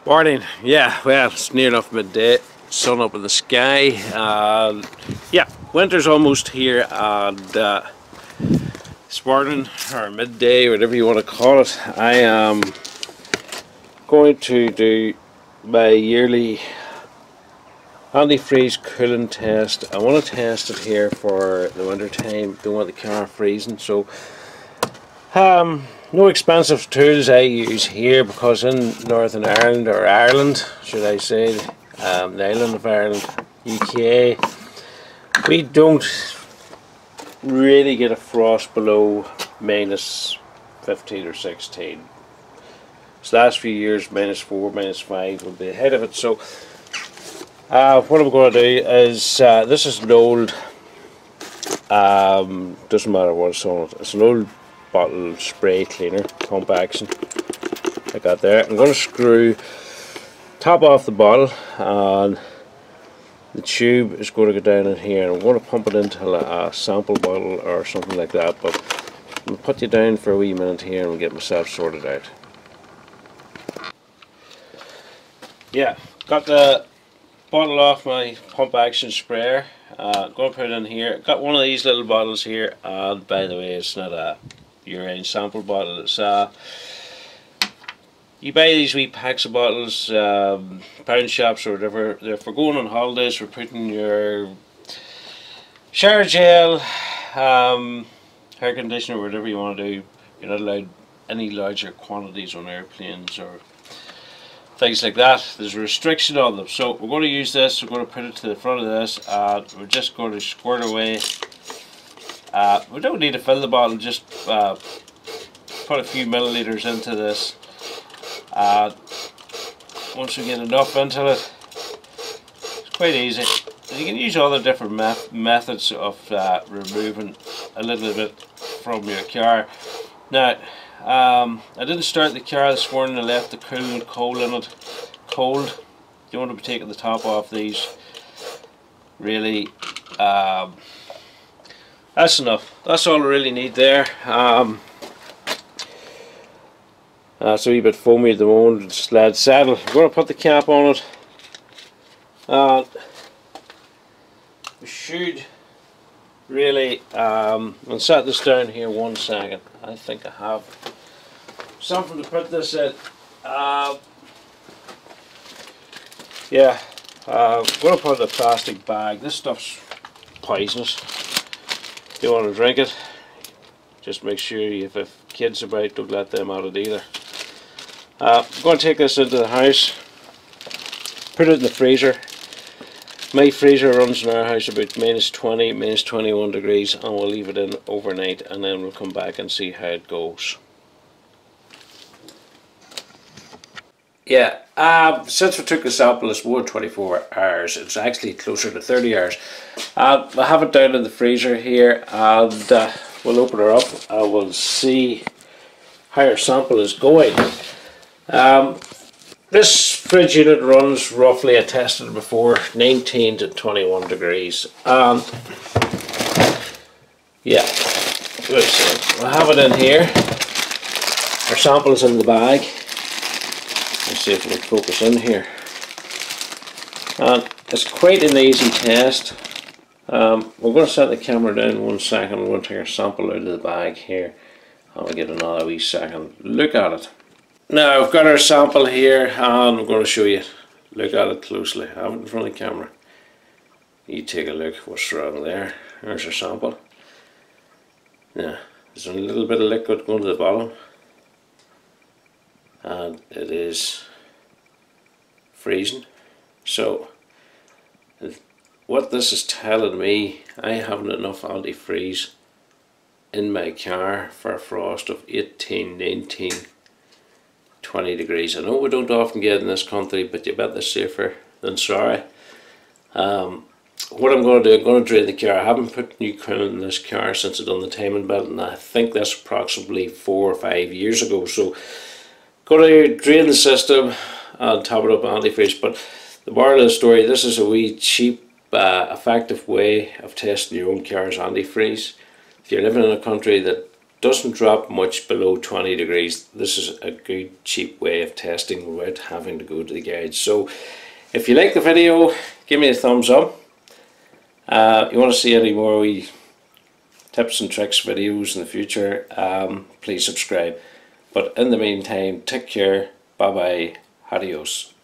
Morning. Yeah, well, it's near enough midday. Sun up in the sky. Yeah, winter's almost here, and this morning or midday, whatever you want to call it, I am going to do my yearly antifreeze coolant test. I want to test it here for the winter time. Don't want the car freezing, so no expensive tools I use here, because in Northern Ireland, or Ireland should I say, the island of Ireland, UK, we don't really get a frost below minus 15 or 16. This last few years minus 4, minus 5 will be ahead of it. So what I'm going to do is, this is an old, doesn't matter what it's on it, it's an old bottle spray cleaner, pump action, I got there. I'm going to screw top off the bottle, and the tube is going to go down in here, and I'm going to pump it into a sample bottle or something like that, but I'm going to put you down for a wee minute here and we'll get myself sorted out. Yeah, got the bottle off my pump action sprayer. Going to put it in here. Got one of these little bottles here, and by the way, it's not a urine sample bottle. It's you buy these wee packs of bottles, pound shops or whatever. They're for going on holidays, for putting your shower gel, hair conditioner, whatever you want to do. You're not allowed any larger quantities on airplanes or things like that. There's a restriction on them. So we're going to use this. We're going to put it to the front of this, and we're just going to squirt away. We don't need to fill the bottle, just put a few milliliters into this. Once we get enough into it, it's quite easy. And you can use all the different methods of removing a little bit from your car. Now, I didn't start the car this morning. I left the coolant coal in it. Cold. You want to be taking the top off these. Really, that's enough. That's all I really need there. It's a wee bit foamy at the moment. It's let it settle. I'm going to put the cap on it. We should really, I'll set this down here 1 second. I think I have something to put this in. Yeah, I'm going to put it in a plastic bag. This stuff's poisonous. If you want to drink it, just make sure if kids about, don't let them out of it either. I'm going to take this into the house, put it in the freezer. My freezer runs in our house about minus 20, minus 21 degrees, and we'll leave it in overnight, and then we'll come back and see how it goes. Yeah, since we took the sample, it's more than 24 hours. It's actually closer to 30 hours. I have it down in the freezer here, and we'll open her up and we'll see how our sample is going. This fridge unit runs roughly, I tested it before, 19 to 21 degrees. Yeah, we'll have it in here. Our sample is in the bag. Let's see if we can focus in here. And it's quite an easy test. We're going to set the camera down 1 second. We're going to take our sample out of the bag here, and we'll get another wee second look at it. Now I've got our sample here, and I'm going to show you. Look at it closely. I have it in front of the camera. You take a look what's wrong there. There's our sample. Now there's a little bit of liquid going to the bottom, and it is freezing. So what this is telling me, I haven't enough antifreeze in my car for a frost of 18, 19, 20 degrees. I know we don't often get in this country, but you bet they're safer than sorry. What I'm going to do, I'm going to drain the car. I haven't put new coolant in this car since I've done the timing belt, and I think that's approximately 4 or 5 years ago. So going to drain the system and top it up with antifreeze. But the moral of the story, this is a wee cheap, effective way of testing your own car's antifreeze. If you're living in a country that doesn't drop much below 20 degrees. This is a good cheap way of testing without having to go to the garage. So if you like the video, give me a thumbs up. You want to see any more wee tips and tricks videos in the future, please subscribe. But in the meantime, take care, bye bye, adios.